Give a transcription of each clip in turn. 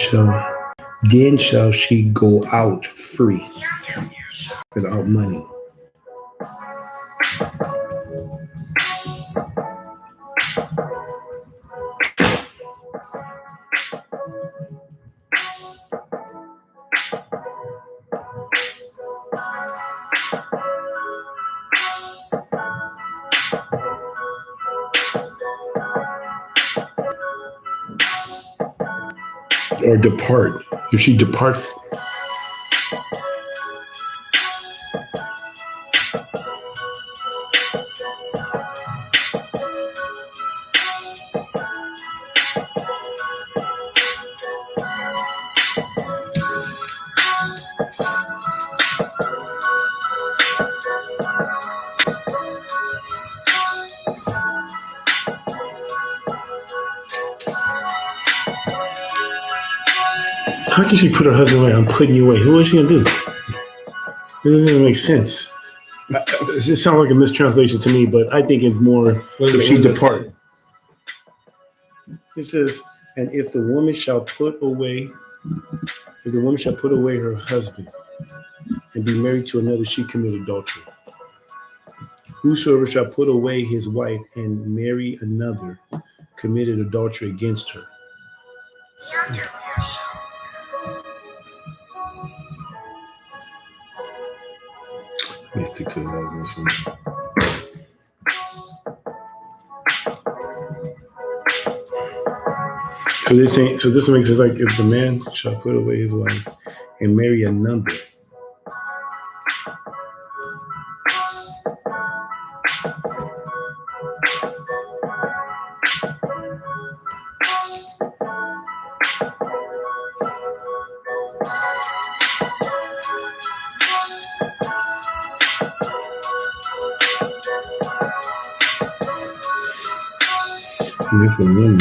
shall then shall she go out free without money. Or depart. If she departs. How can she put her husband away? I'm putting you away. What is she going to do? It doesn't make sense. It sounds like a mistranslation to me, but I think it's more if she depart. It says, and if the woman shall put away her husband and be married to another, she committed adultery. Whosoever shall put away his wife and marry another committed adultery against her. So this makes it like if the man shall put away his wife and marry another. And if a woman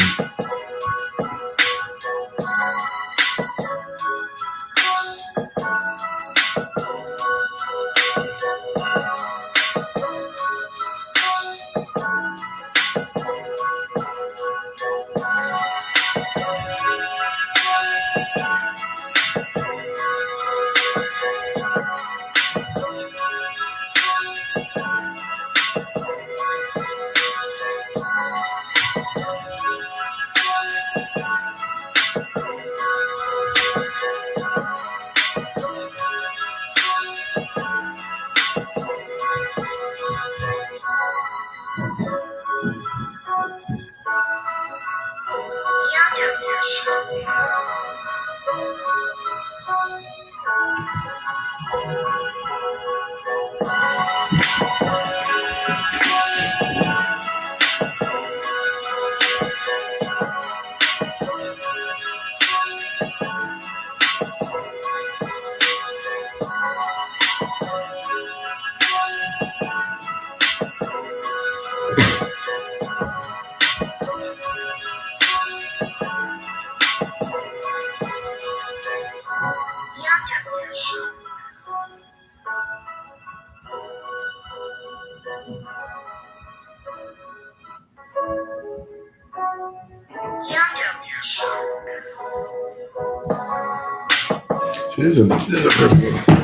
This is a perfect one.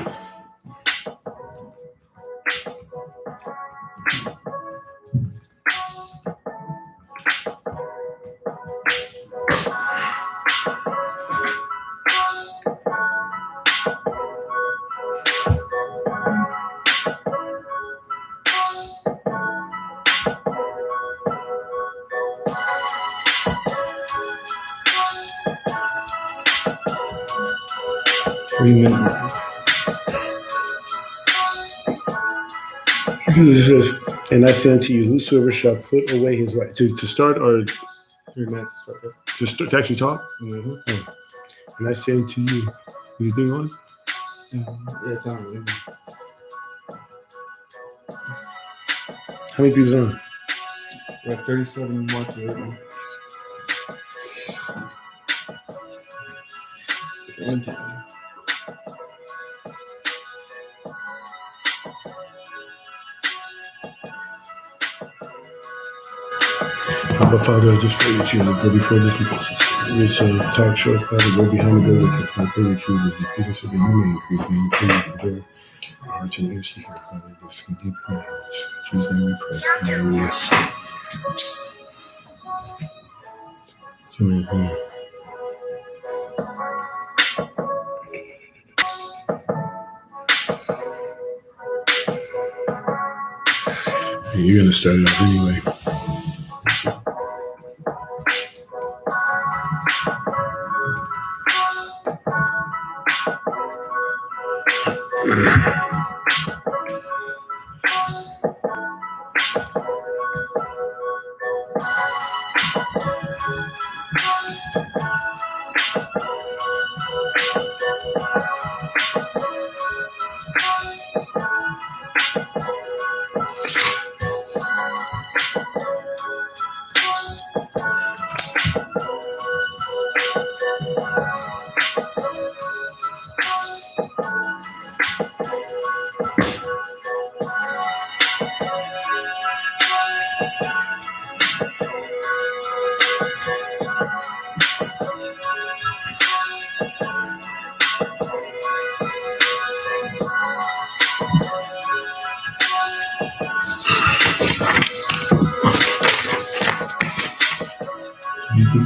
It says, and I say unto you, whosoever shall put away his wife to start or 3 minutes to start to actually talk. Mm-hmm. Oh. And I say unto you, anything on? Yeah, it's on. Mm-hmm. How many people's on? We have 37 watching right now. Abba, Father, I just pray that you would go before this talk show. Father, go behind the door with us. I pray that you would repeat us so that you may increase me. You pray that the door, our hearts and ears to hear. Father, give us some deep knowledge. In Jesus' name we pray. Hallelujah. Amen. You're going to start it off anyway.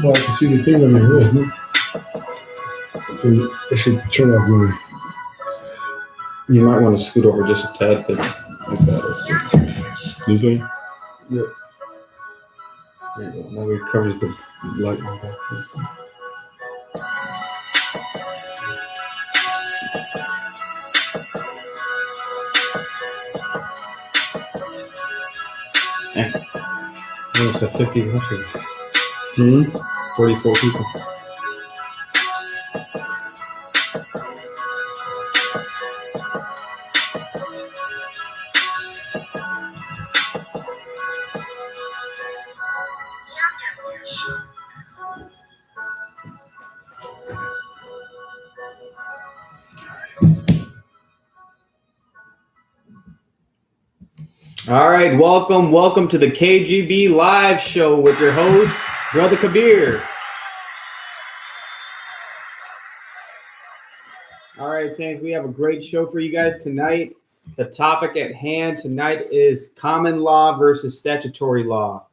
I can see the thing on your head. I should turn off my. You might want to scoot over just a tad bit. Like that. This way? Yep. There you go. That way it covers the light. Almost at 50 watchers. 44 people. All right, welcome to the KGB Live Show with your host, Brother Kabir. All right, Saints, we have a great show for you guys tonight. The topic at hand tonight is common law versus statutory law.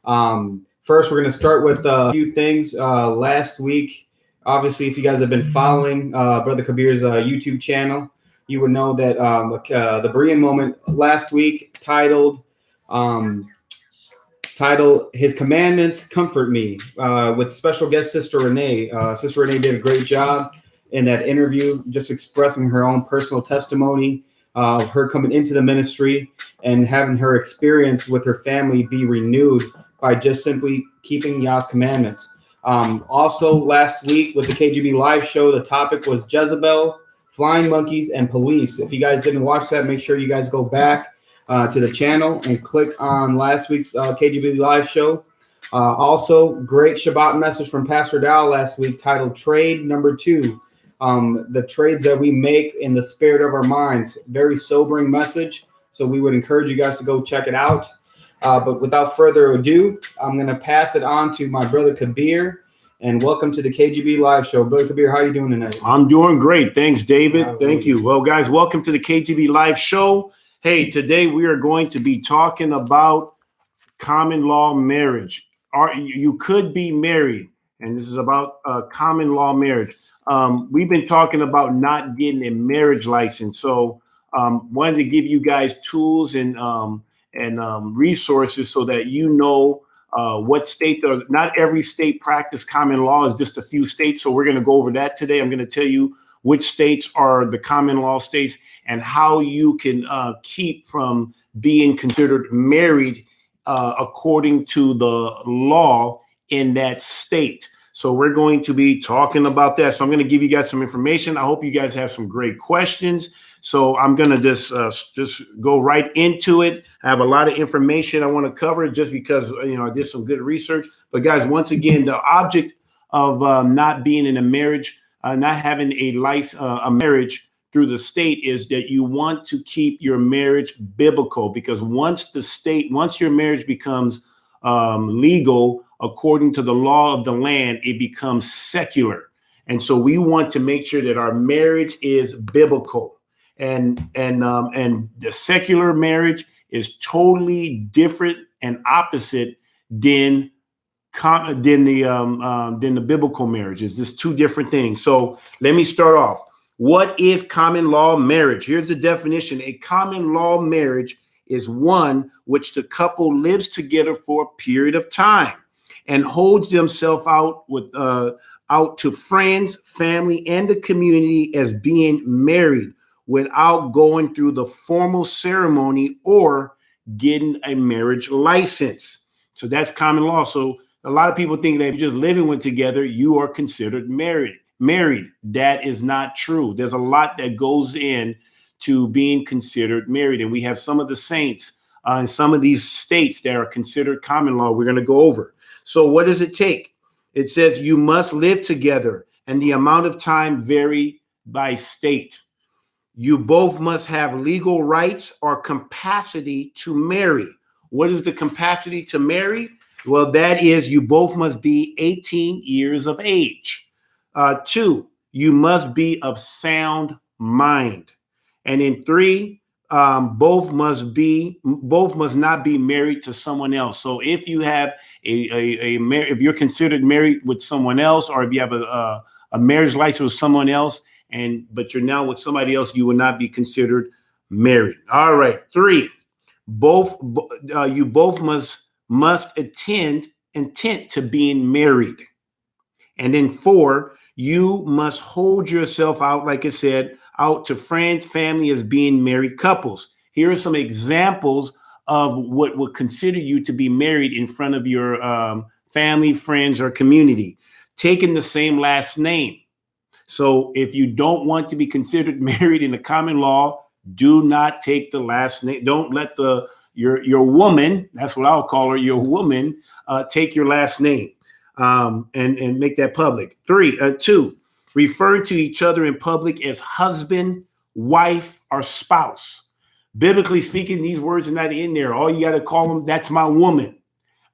First, we're going to start with a few things. Last week, obviously, if you guys have been following Brother Kabir's YouTube channel, you would know that the Berean moment last week titled His Commandments Comfort Me with special guest Sister Renee. Sister Renee did a great job in that interview, just expressing her own personal testimony of her coming into the ministry and having her experience with her family be renewed by just simply keeping Yah's commandments. Also, last week with the KGB Live Show, the topic was Jezebel, Flying Monkeys, and Police. If you guys didn't watch that, make sure you guys go back to the channel and click on last week's KGB Live Show. Also, great Shabbat message from Pastor Dow last week titled Trade Number 2. The trades that we make in the spirit of our minds. Very sobering message. So we would encourage you guys to go check it out. But without further ado, I'm going to pass it on to my brother Kabir. And welcome to the KGB Live Show. Brother Kabir, how are you doing tonight? I'm doing great. Thanks, David. Thank you. Well, guys, welcome to the KGB Live Show. Hey, today we are going to be talking about common law marriage. You could be married, and this is about common law marriage. We've been talking about not getting a marriage license. So wanted to give you guys tools and resources so that you know what state. Not every state practice common law, is just a few states. So we're going to go over that today. I'm going to tell you which states are the common law states and how you can keep from being considered married according to the law in that state. So we're going to be talking about that. So I'm going to give you guys some information. I hope you guys have some great questions. So I'm going to just go right into it. I have a lot of information I want to cover just because, I did some good research. But guys, once again, the object of not being in a marriage, not having a marriage through the state is that you want to keep your marriage biblical, because once your marriage becomes legal according to the law of the land, it becomes secular. And so we want to make sure that our marriage is biblical, and the secular marriage is totally different and opposite than the biblical marriage. It's just two different things. So let me start off. What is common law marriage? Here's the definition. A common law marriage is one which the couple lives together for a period of time and holds themselves out to friends, family, and the community as being married without going through the formal ceremony or getting a marriage license. So that's common law. So a lot of people think that if you're just living with together, you are considered married. That is not true. There's a lot that goes in to being considered married. And we have some of the saints in some of these states that are considered common law we're going to go over. So what does it take? It says you must live together, and the amount of time vary by state. You both must have legal rights or capacity to marry. What is the capacity to marry? Well, that is you both must be 18 years of age. 2, you must be of sound mind. And in 3, both must not be married to someone else. So if you have if you're considered married with someone else, or if you have a marriage license with someone else, but you're now with somebody else, you will not be considered married. All right. 3, you both must intent to being married. And then 4, you must hold yourself out, like I said, out to friends, family as being married couples. Here are some examples of what would consider you to be married in front of your family, friends, or community. Taking the same last name. So if you don't want to be considered married in the common law, do not take the last name. Don't let your woman, that's what I'll call her, your woman, take your last name and make that public. 2, refer to each other in public as husband, wife, or spouse. Biblically speaking, these words are not in there. All you got to call them, that's my woman,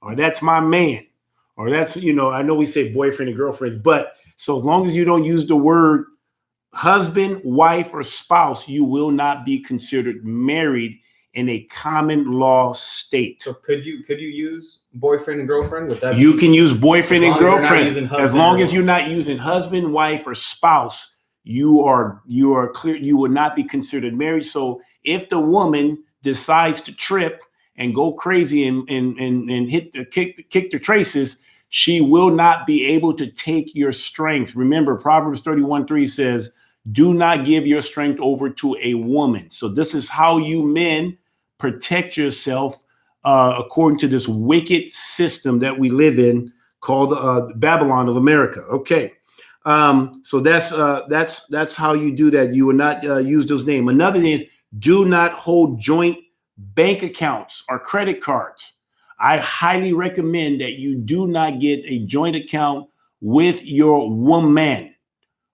or that's my man, or that's, I know we say boyfriend and girlfriends, but so as long as you don't use the word husband, wife, or spouse, you will not be considered married in a common law state. So could you use boyfriend and girlfriend? Would that you can use boyfriend and girlfriend as long as you're not using husband, wife, or spouse. You are clear. You will not be considered married. So if the woman decides to trip and go crazy and kick the traces, she will not be able to take your strength. Remember, Proverbs 31:3 says, "Do not give your strength over to a woman." So this is how you men protect yourself according to this wicked system that we live in called Babylon of America. Okay. So that's how you do that. You will not use those names. Another thing is, do not hold joint bank accounts or credit cards. I highly recommend that you do not get a joint account with your woman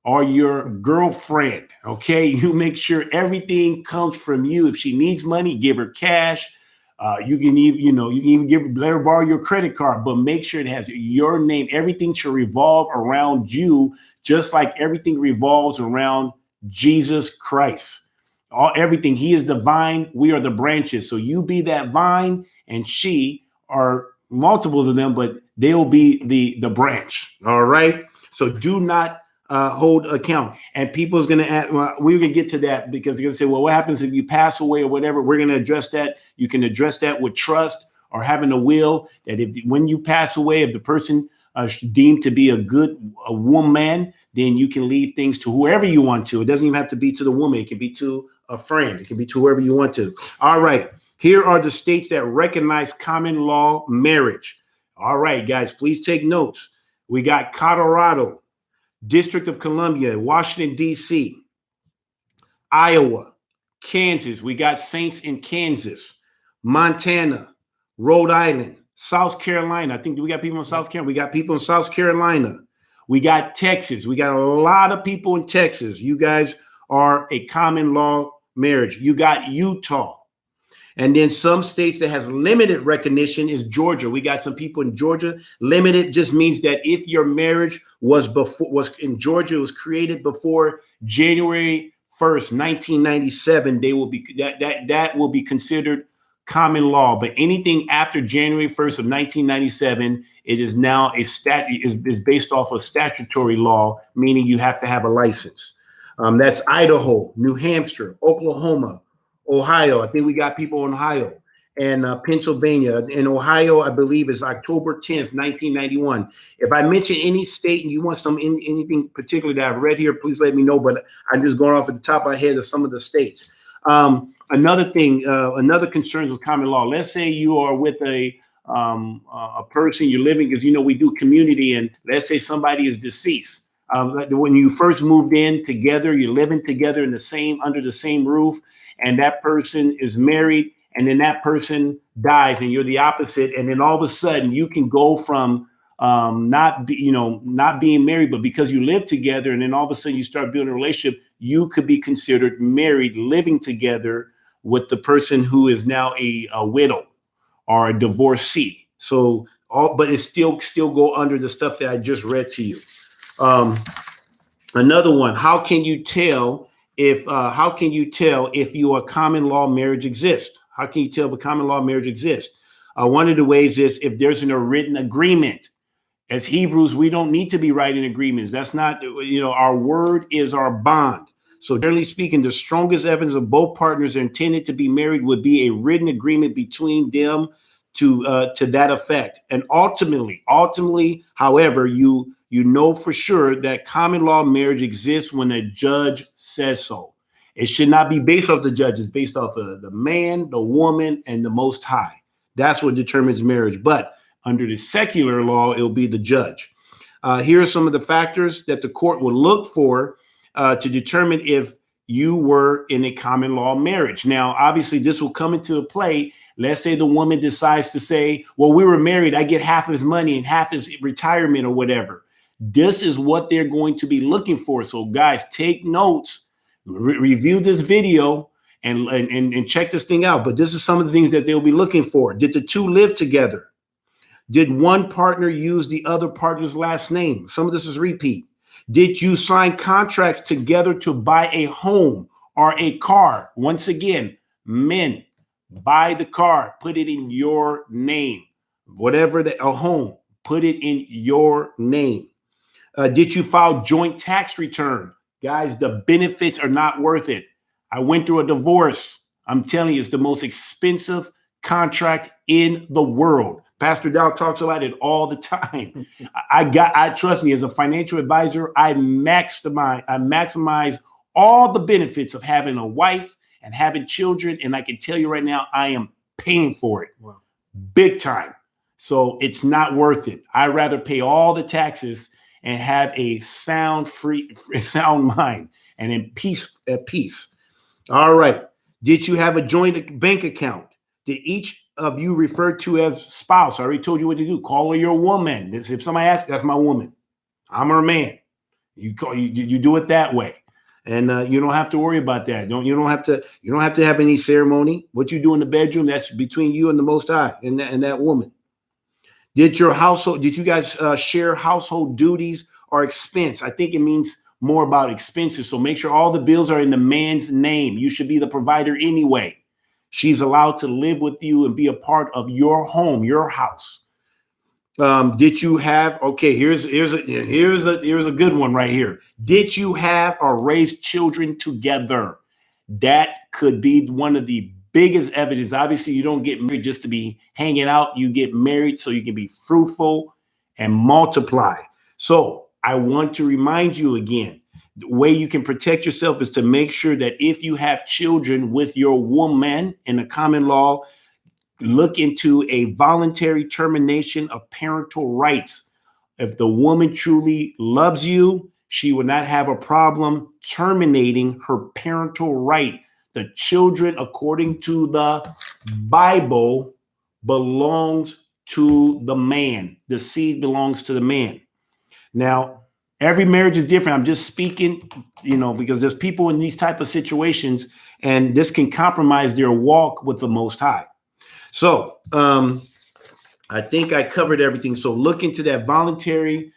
or your girlfriend. Okay, you make sure everything comes from you. If she needs money, give her cash. You can even let her borrow your credit card, but make sure it has your name. Everything should revolve around you, just like everything revolves around Jesus Christ. Everything. He is the vine. We are the branches. So you be that vine, and she are multiples of them, but they'll be the branch. All right. So do not hold account. And people's going to ask, well, we're going to get to that because they're going to say, well, what happens if you pass away or whatever? We're going to address that. You can address that with trust or having a will that when you pass away, if the person deemed to be a woman, then you can leave things to whoever you want to. It doesn't even have to be to the woman. It can be to a friend. It can be to whoever you want to. All right. Here are the states that recognize common law marriage. All right, guys, please take notes. We got Colorado, District of Columbia, Washington, D.C., Iowa, Kansas. We got saints in Kansas, Montana, Rhode Island, South Carolina. I think we got people in South Carolina. We got people in South Carolina. We got Texas. We got a lot of people in Texas. You guys are a common law marriage. You got Utah. And then some states that has limited recognition is Georgia. We got some people in Georgia. Limited just means that if your marriage was in Georgia, it was created before January 1st, 1997, they will be that will be considered common law. But anything after January 1st of 1997, it is now is based off of statutory law, meaning you have to have a license. That's Idaho, New Hampshire, Oklahoma, Ohio. I think we got people in Ohio, and Pennsylvania. In Ohio, I believe is October 10th, 1991. If I mention any state and you want anything particular that I've read here, please let me know. But I'm just going off at the top of my head of some of the states. Another thing, another concern with common law. Let's say you are with a person you're living, because we do community, and let's say somebody is deceased. When you first moved in together, you're living together under the same roof, and that person is married, and then that person dies, and you're the opposite, and then all of a sudden you can go from not being married, but because you live together, and then all of a sudden you start building a relationship, you could be considered married, living together with the person who is now a widow or a divorcee. So but it still go under the stuff that I just read to you. Another one, how can you tell if your common law marriage exists? How can you tell if a common law marriage exists? One of the ways is if there's a written agreement. As Hebrews, we don't need to be writing agreements. That's not, our word is our bond. So generally speaking, the strongest evidence of both partners are intended to be married would be a written agreement between them to that effect. And ultimately, however, you know for sure that common law marriage exists when a judge says so. It should not be based off the judge. It's based off of the man, the woman, and the Most High. That's what determines marriage. But under the secular law, it'll be the judge. Here are some of the factors that the court will look for to determine if you were in a common law marriage. Now, obviously, this will come into play. Let's say the woman decides to say, well, we were married. I get half his money and half his retirement or whatever. This is what they're going to be looking for. So, guys, take notes, review this video, and check this thing out. But this is some of the things that they'll be looking for. Did the two live together? Did one partner use the other partner's last name? Some of this is repeat. Did you sign contracts together to buy a home or a car? Once again, men, buy the car, put it in your name. Whatever a home, put it in your name. Did you file joint tax return? Guys, the benefits are not worth it. I went through a divorce. I'm telling you, it's the most expensive contract in the world. Pastor Dow talks about it all the time. I trust me, as a financial advisor, I maximize all the benefits of having a wife and having children. And I can tell you right now, I am paying for it. Wow. Big time. So it's not worth it. I'd rather pay all the taxes and have a sound mind and at peace. All right. Did you have a joint bank account? Did each of you refer to as spouse? I already told you what to do. Call her your woman. If somebody asks, that's my woman. I'm her man. You do it that way, and you don't have to worry about that. You don't have to have any ceremony. What you do in the bedroom, that's between you and the Most High and that woman. Did you guys share household duties or expense? I think it means more about expenses. So make sure all the bills are in the man's name. You should be the provider anyway. She's allowed to live with you and be a part of your home, your house. Did you have? Okay, here's a good one right here. Did you have or raise children together? That could be one of the biggest evidence. Obviously, you don't get married just to be hanging out. You get married so you can be fruitful and multiply. So I want to remind you again. The way you can protect yourself is to make sure that if you have children with your woman in the common law, look into a voluntary termination of parental rights. If the woman truly loves you, she will not have a problem terminating her parental right. The children, according to the Bible, belongs to the man. The seed belongs to the man. Now, Every marriage is different. I'm just speaking, because there's people in these type of situations, and this can compromise their walk with the Most High. So I think I covered everything. So look into that voluntary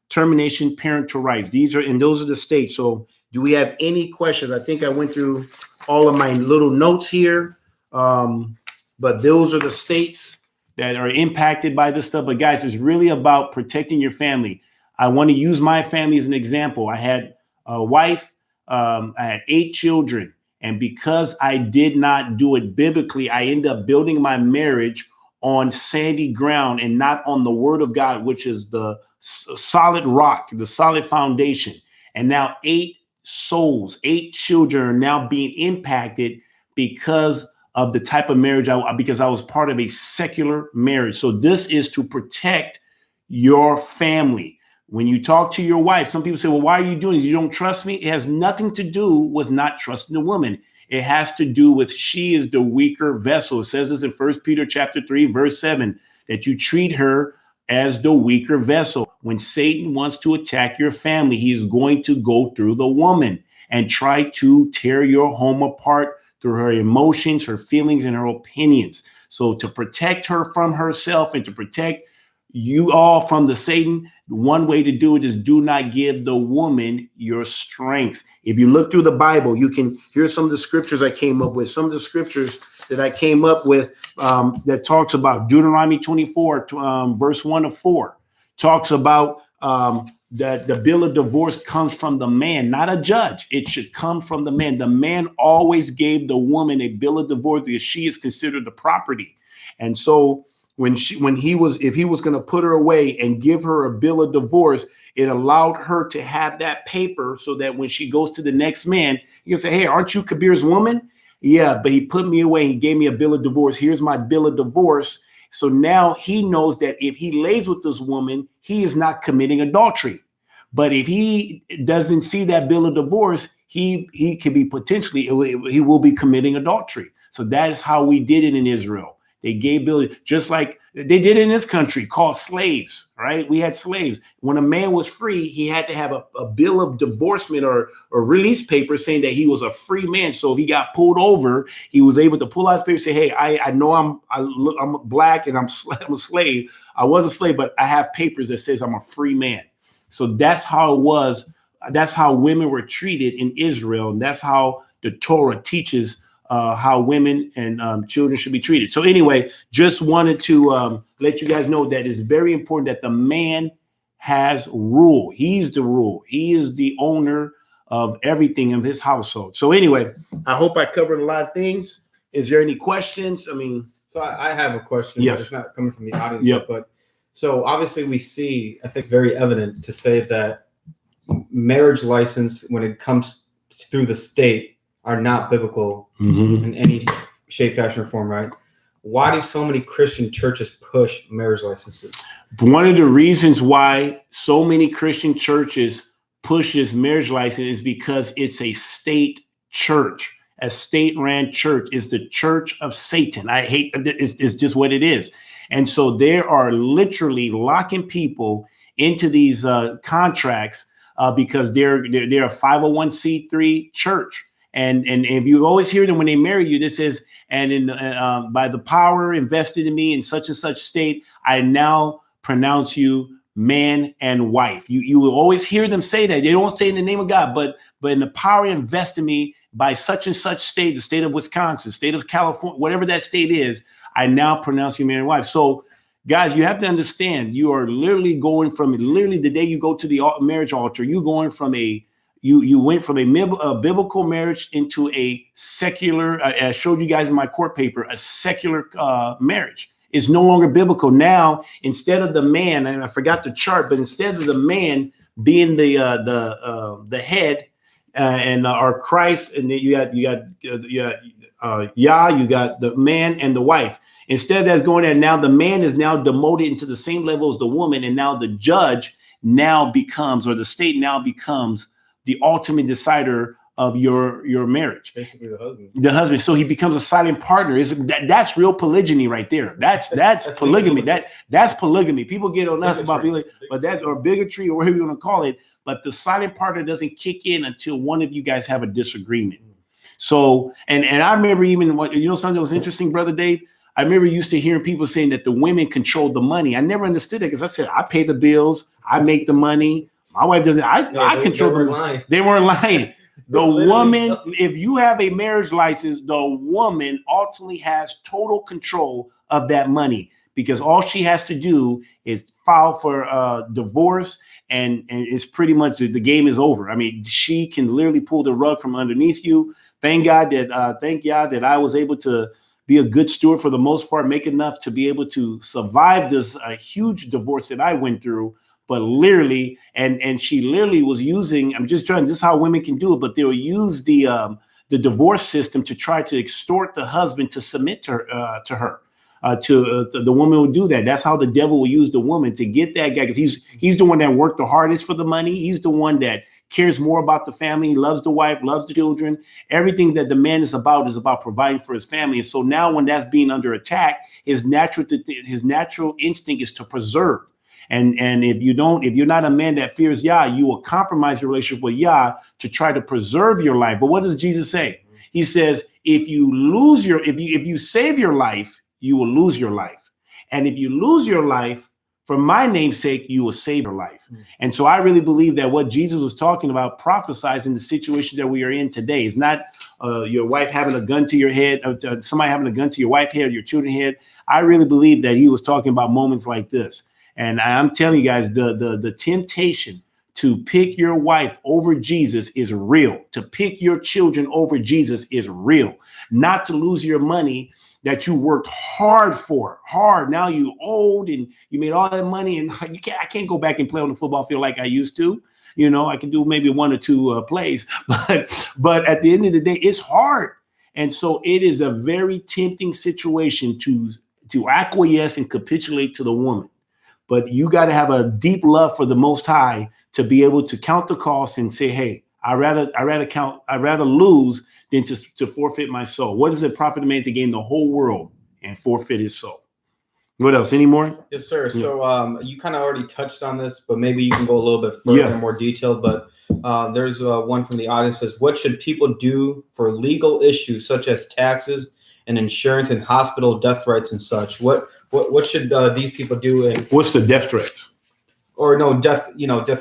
termination parental rights. Those are the states. So do we have any questions? I think I went through all of my little notes here, but those are the states that are impacted by this stuff. But guys, it's really about protecting your family. I want to use my family as an example. I had a wife. I had 8 children. And because I did not do it biblically, I ended up building my marriage on sandy ground and not on the word of God, which is the solid rock, the solid foundation. And now 8 souls, 8 children are now being impacted because of the type of marriage because I was part of a secular marriage. So this is to protect your family. When you talk to your wife, some people say, well, why are you doing this? You don't trust me? It has nothing to do with not trusting the woman. It has to do with she is the weaker vessel. It says this in 1 Peter chapter 3, verse 7, that you treat her as the weaker vessel. When Satan wants to attack your family, he's going to go through the woman and try to tear your home apart through her emotions, her feelings, and her opinions. So to protect her from herself and to protect you all from the Satan, one way to do it is do not give the woman your strength. If you look through the Bible, here's some of the scriptures I came up with. Some of the scriptures that I came up with that talks about Deuteronomy 24, verse 1-4, talks about that the bill of divorce comes from the man, not a judge. It should come from the man. The man always gave the woman a bill of divorce because she is considered the property. And so if he was going to put her away and give her a bill of divorce, it allowed her to have that paper so that when she goes to the next man, he can say, hey, aren't you Kabir's woman? Yeah, but he put me away. He gave me a bill of divorce. Here's my bill of divorce. So now he knows that if he lays with this woman, he is not committing adultery. But if he doesn't see that bill of divorce, he could be he will be committing adultery. So that is how we did it in Israel. They gave bill, just like they did in this country, called slaves, right? We had slaves. When a man was free, he had to have a bill of divorcement or release paper saying that he was a free man. So if he got pulled over, he was able to pull out his paper and say, hey, I know I'm black and I'm a slave. I was a slave, but I have papers that says I'm a free man. So that's how it was. That's how women were treated in Israel. And that's how the Torah teaches how women and children should be treated. So anyway, just wanted to let you guys know that it's very important that the man has rule. He's the rule. He is the owner of everything of his household. So anyway, I hope I covered a lot of things. Is there any questions? So I have a question. Yes. It's not coming from the audience, yep. But so obviously we see, I think it's very evident to say that marriage license, when it comes through the state, are not biblical in any shape, fashion, or form, right? Why do so many Christian churches push marriage licenses? One of the reasons why so many Christian churches push this marriage license is because it's a state church. A state-ran church is the church of Satan. It's just what it is. And so they are literally locking people into these contracts because they're a 501c3 church. And if you always hear them when they marry you, this says, and by the power invested in me in such and such state, I now pronounce you man and wife. You will always hear them say that. They don't say in the name of God, but in the power invested in me by such and such state, the state of Wisconsin, state of California, whatever that state is, I now pronounce you man and wife. So guys, you have to understand, you are literally going from the day you go to the marriage altar, you going from you went from a biblical marriage into a secular, I showed you guys in my court paper, a secular marriage. Is no longer biblical. Now, instead of the man, and I forgot the chart, but instead of the man being the head and our Christ, and then you got you got the man and the wife. Instead of that's going there, now the man is now demoted into the same level as the woman, and now the judge now becomes, or the state now becomes, the ultimate decider of your marriage. Basically the husband. The husband. So he becomes a silent partner. That's real polygyny right there. That's polygamy. That's polygamy. People get on us about polygamy, but that or bigotry or whatever you want to call it. But the silent partner doesn't kick in until one of you guys have a disagreement. So and I remember even something that was interesting, Brother Dave. I remember used to hearing people saying that the women controlled the money. I never understood it because I said I pay the bills, I make the money. My wife doesn't. I control the money. They weren't lying. The woman, if you have a marriage license, the woman ultimately has total control of that money because all she has to do is file for divorce, and it's pretty much the game is over. I mean, she can literally pull the rug from underneath you. Thank God that I was able to be a good steward for the most part, make enough to be able to survive this huge divorce that I went through. But literally, and she literally was using, this is how women can do it, but they'll use the divorce system to try to extort the husband to submit to her. The woman will do that. That's how the devil will use the woman to get that guy, because he's the one that worked the hardest for the money. He's the one that cares more about the family, loves the wife, loves the children. Everything that the man is about providing for his family. And so now when that's being under attack, his natural instinct is to preserve. And if you're not a man that fears Yah, you will compromise your relationship with Yah to try to preserve your life. But what does Jesus say? He says, if you save your life, you will lose your life. And if you lose your life, for my name's sake, you will save your life. And so I really believe that what Jesus was talking about, prophesizing the situation that we are in today, is not your wife having a gun to your head, somebody having a gun to your wife's head, your children's head. I really believe that he was talking about moments like this. And I'm telling you guys, the temptation to pick your wife over Jesus is real. To pick your children over Jesus is real. Not to lose your money that you worked hard for. Now you old and you made all that money, and I can't go back and play on the football field like I used to. I can do maybe one or two plays, but at the end of the day, it's hard. And so it is a very tempting situation to acquiesce and capitulate to the woman. But you got to have a deep love for the Most High to be able to count the cost and say, hey, I'd rather lose than to forfeit my soul. What does it profit a man to gain the whole world and forfeit his soul? What else? Any more? Yes, sir. Yeah. So you kind of already touched on this, but maybe you can go a little bit further, more detailed. But there's one from the audience that says, what should people do for legal issues such as taxes and insurance and hospital death threats and such? What should these people do? And what's the death threats? Or no, death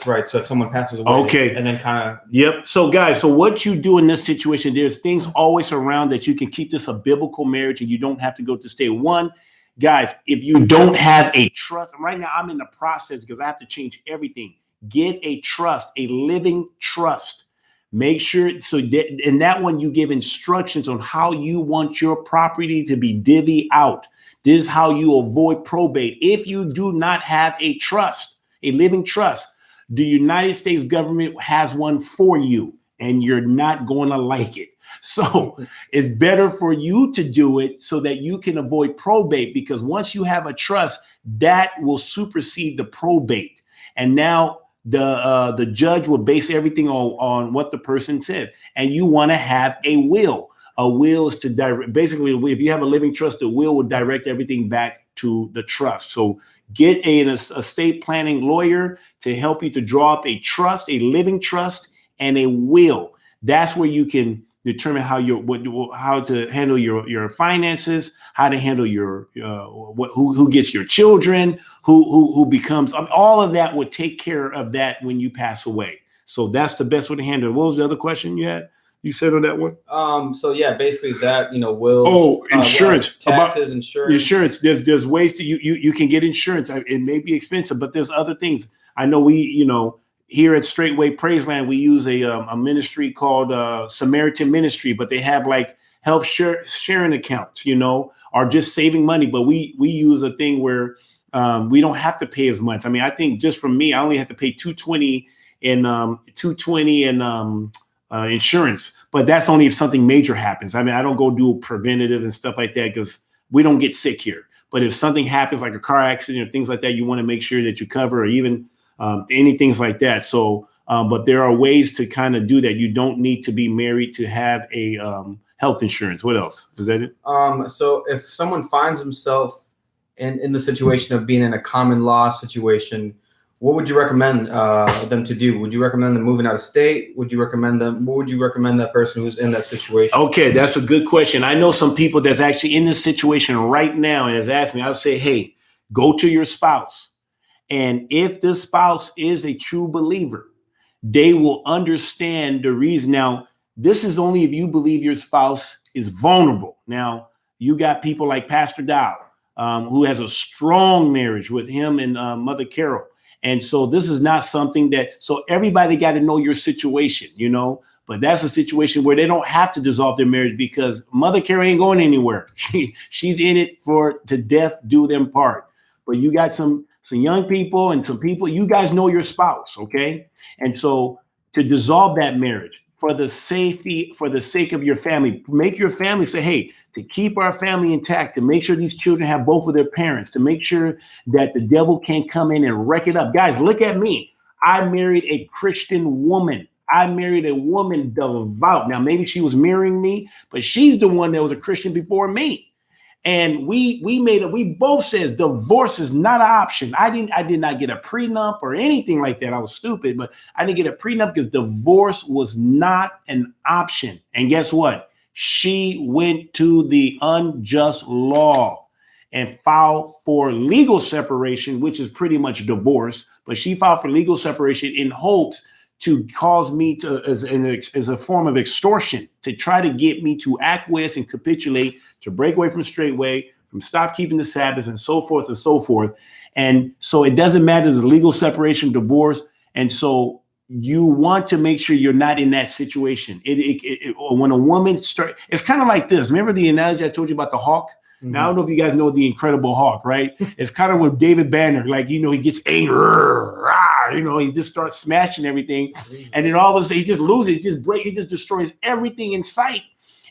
threats. So if someone passes away, okay, and then kind of. Yep. So guys, what you do in this situation, there's things always around that you can keep this a biblical marriage, and you don't have to go to state one. Guys, if you don't have a trust, right now I'm in the process because I have to change everything. Get a trust, a living trust. Make sure so that in that one you give instructions on how you want your property to be divvied out. This is how you avoid probate. If you do not have a trust, a living trust, the United States government has one for you, and you're not going to like it. So it's better for you to do it so that you can avoid probate, because once you have a trust, that will supersede the probate. And now the judge will base everything on what the person says. And you want to have a will. A will is to direct, basically, if you have a living trust, the will would direct everything back to the trust. So get an estate planning lawyer to help you to draw up a trust, a living trust, and a will. That's where you can determine how to handle your finances, how to handle who gets your children, who becomes, all of that would take care of that when you pass away. So that's the best way to handle it. What was the other question you had? You said on that one? So yeah, basically that, will. Oh, insurance. Taxes, insurance. Insurance. There's ways to, you can get insurance. It may be expensive, but there's other things. I know here at Straightway Praiseland, we use a ministry called Samaritan Ministry, but they have like health sharing accounts, or just saving money. But we use a thing where we don't have to pay as much. I mean, I think just for me, I only have to pay $220 in insurance, but that's only if something major happens. I mean, I don't go do preventative and stuff like that because we don't get sick here. But if something happens, like a car accident or things like that, you want to make sure that you cover, or even any things like that. So But there are ways to kind of do that. You don't need to be married to have a health insurance. What else? Is that it? So if someone finds himself in the situation of being in a common law situation, what would you recommend them to do? Would you recommend them moving out of state? What would you recommend that person who's in that situation? Okay, that's a good question. I know some people that's actually in this situation right now and has asked me, I'll say, hey, go to your spouse. And if the spouse is a true believer, they will understand the reason. Now, this is only if you believe your spouse is vulnerable. Now, you got people like Pastor Dow, who has a strong marriage with him and Mother Carol. And so this is not something so everybody got to know your situation, but that's a situation where they don't have to dissolve their marriage because Mother Carol ain't going anywhere. She's in it to death do them part. But you got some young people and some people, you guys know your spouse, okay? And so to dissolve that marriage for the sake of your family, make your family say, hey, to keep our family intact, to make sure these children have both of their parents, to make sure that the devil can't come in and wreck it up. Guys, look at me. I married a Christian woman. I married a woman devout. Now, maybe she was mirroring me, but she's the one that was a Christian before me. And we both said divorce is not an option. I did not get a prenup or anything like that. I was stupid, but I didn't get a prenup because divorce was not an option. And guess what? She went to the unjust law and filed for legal separation, which is pretty much divorce. But she filed for legal separation in hopes to cause me to, as a form of extortion, to try to get me to acquiesce and capitulate, to break away from straight way, from stop keeping the Sabbath, and so forth and so forth. And so it doesn't matter, the legal separation, divorce. And so you want to make sure you're not in that situation. When a woman it's kind of like this. Remember the analogy I told you about the hawk? Mm-hmm. Now, I don't know if you guys know the Incredible Hulk, right? It's kind of with David Banner, like, he gets angry, he just starts smashing everything. And then all of a sudden he just loses, he just destroys everything in sight.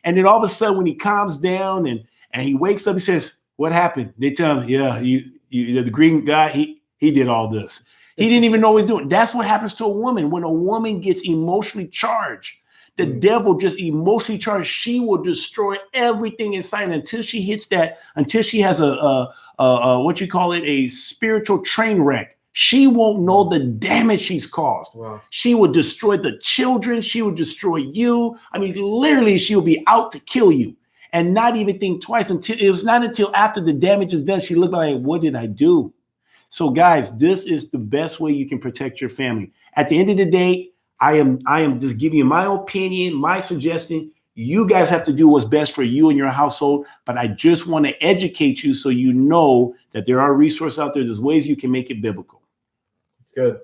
And then all of a sudden when he calms down and he wakes up, he says, what happened? They tell him, yeah, the green guy, he did all this. He didn't even know what he's doing. That's what happens to a woman. When a woman gets emotionally charged, the devil just emotionally charged, she will destroy everything inside until she hits until she has a spiritual train wreck. She won't know the damage she's caused. Wow. She will destroy the children. She will destroy you. I mean, literally, she will be out to kill you and not even think twice. It was not until after the damage is done, she looked like, what did I do? So guys, this is the best way you can protect your family. At the end of the day, I am just giving you my opinion, my suggestion. You guys have to do what's best for you and your household, but I just want to educate you so you know that there are resources out there. There's ways you can make it biblical. It's good.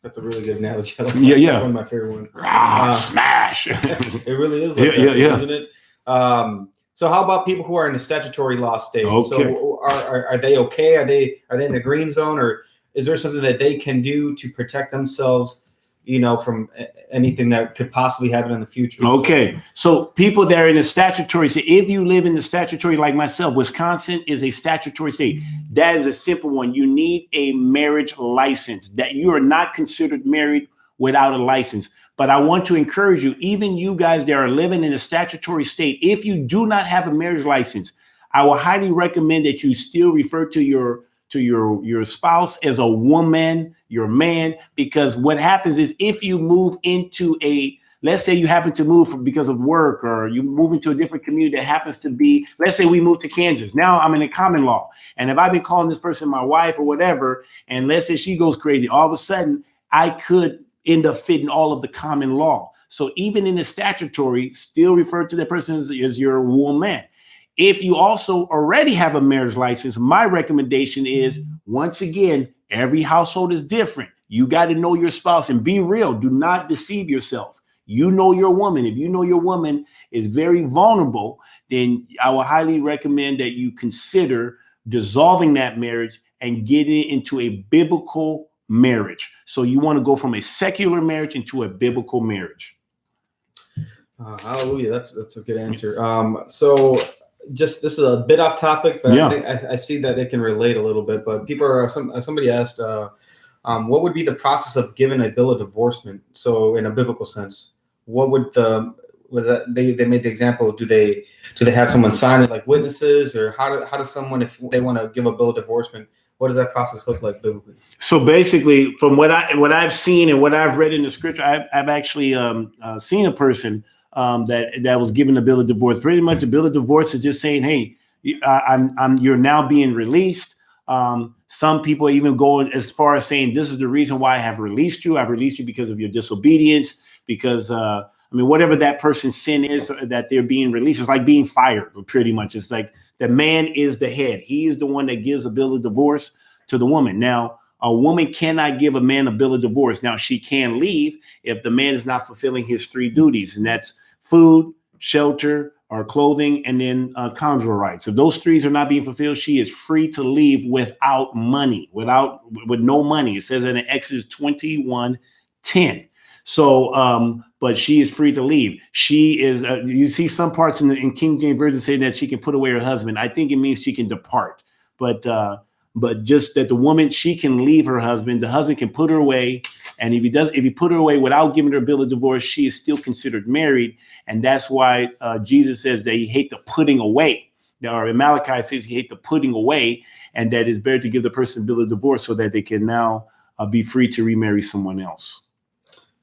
That's a really good analogy. Yeah. One of my favorite ones. Smash. It really is. Like that, isn't it? So how about people who are in a statutory law state? Okay. So are they okay? Are they in the green zone, or is there something that they can do to protect themselves, from anything that could possibly happen in the future? Okay. So people that are in the statutory state, if you live in the statutory like myself, Wisconsin is a statutory state. That is a simple one. You need a marriage license. That you are not considered married without a license. But I want to encourage you, even you guys that are living in a statutory state, if you do not have a marriage license, I will highly recommend that you still refer to your spouse as a woman, your man, because what happens is if you move into let's say you happen to move because of work, or you move into a different community that happens to be, let's say we moved to Kansas. Now I'm in a common law. And if I've been calling this person my wife or whatever, and let's say she goes crazy, all of a sudden I could end up fitting all of the common law. So even in the statutory, still refer to that person as your woman. If you also already have a marriage license, my recommendation is, once again, every household is different. You got to know your spouse and be real. Do not deceive yourself. You know your woman. If you know your woman is very vulnerable, then I will highly recommend that you consider dissolving that marriage and getting into a biblical marriage. So you want to go from a secular marriage into a biblical marriage. Hallelujah. That's a good answer. So just, this is a bit off topic, but I think I see that it can relate a little bit. But people somebody asked, What would be the process of giving a bill of divorcement? So in a biblical sense, what would they made the example? Do they have someone sign it like witnesses, or how does someone, if they want to give a bill of divorcement, what does that process look like biblically? So basically, from what I've seen and what I've read in the scripture, I've actually seen a person that was given a bill of divorce. Pretty much, a bill of divorce is just saying, "Hey, you're now being released." Some people even go as far as saying, "This is the reason why I have released you. I've released you because of your disobedience." Because whatever that person's sin is that they're being released, it's like being fired. Pretty much, it's like the man is the head. He is the one that gives a bill of divorce to the woman. Now, a woman cannot give a man a bill of divorce. Now, she can leave if the man is not fulfilling his 3 duties, and that's food, shelter, or clothing, and then conjugal rights. If those 3 are not being fulfilled, she is free to leave without money, with no money. It says in Exodus 21:10. So, but she is free to leave. She is. You see some parts in King James Version say that she can put away her husband. I think it means she can depart, but just that the woman, she can leave her husband. The husband can put her away, and if he put her away without giving her a bill of divorce, she is still considered married, and that's why Jesus says that he hate the putting away. Or in Malachi says he hate the putting away, and that it's better to give the person a bill of divorce so that they can now be free to remarry someone else.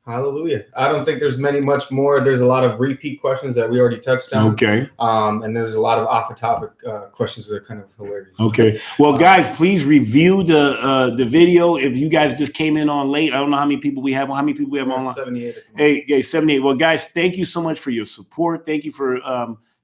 Hallelujah. I don't think there's much more. There's a lot of repeat questions that we already touched on. Okay. And there's a lot of off the topic questions that are kind of hilarious. Okay. Well, guys, please review the video. If you guys just came in on late, I don't know how many people we have. How many people we have online? 78. Hey, 78. Well, guys, thank you so much for your support. Thank you for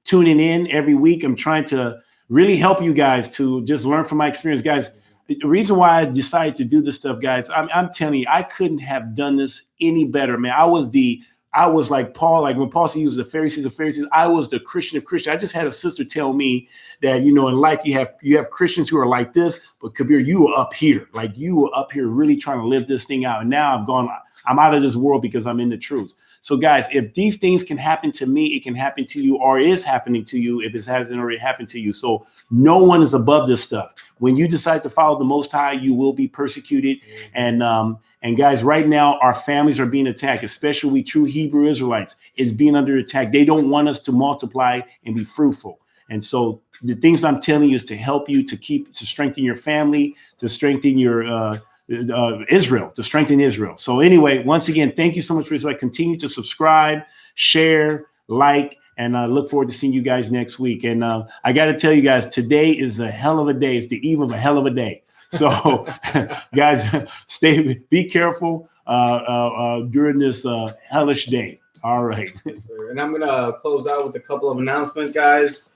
tuning in every week. I'm trying to really help you guys to just learn from my experience, guys. The reason why I decided to do this stuff, guys, I'm telling you, I couldn't have done this any better, man. I was like Paul, like when Paul said he was the Pharisees of Pharisees, I was the Christian of Christians. I just had a sister tell me that, in life you have Christians who are like this, but Kabir, you were up here. Like you were up here really trying to live this thing out. And now I'm out of this world because I'm in the truth. So guys, if these things can happen to me, it can happen to you, or is happening to you if it hasn't already happened to you. So no one is above this stuff. When you decide to follow the Most High, you will be persecuted. And guys, right now, our families are being attacked, especially we true Hebrew Israelites is being under attack. They don't want us to multiply and be fruitful. And so the things I'm telling you is to help you to strengthen your family, to strengthen your Israel, to strengthen Israel. So anyway, once again, thank you so much for this. Continue to subscribe, share, like, and I look forward to seeing you guys next week. And I got to tell you guys, today is a hell of a day. It's the eve of a hell of a day. So guys, be careful during this hellish day. All right. Yes, and I'm going to close out with a couple of announcements, guys.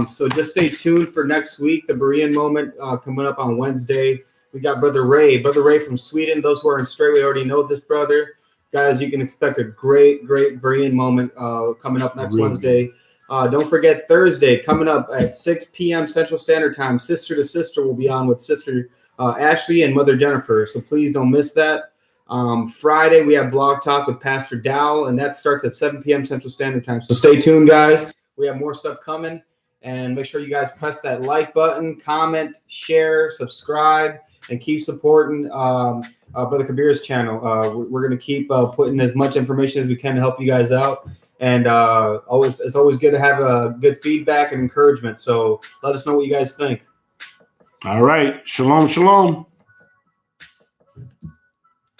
So just stay tuned for next week, the Berean moment coming up on Wednesday. We got Brother Ray from Sweden. Those who are in Australia already know this brother. Guys, you can expect a great Berean moment coming up next Wednesday. Don't forget Thursday, coming up at 6 p.m. Central Standard Time, Sister to Sister will be on with Sister Ashley and Mother Jennifer. So please don't miss that. Friday, we have Blog Talk with Pastor Dowell, and that starts at 7 p.m. Central Standard Time. So stay tuned, guys. We have more stuff coming. And make sure you guys press that like button, comment, share, subscribe, and keep supporting Brother Kabir's channel. We're going to keep putting as much information as we can to help you guys out. And it's always good to have good feedback and encouragement. So let us know what you guys think. All right. Shalom, shalom.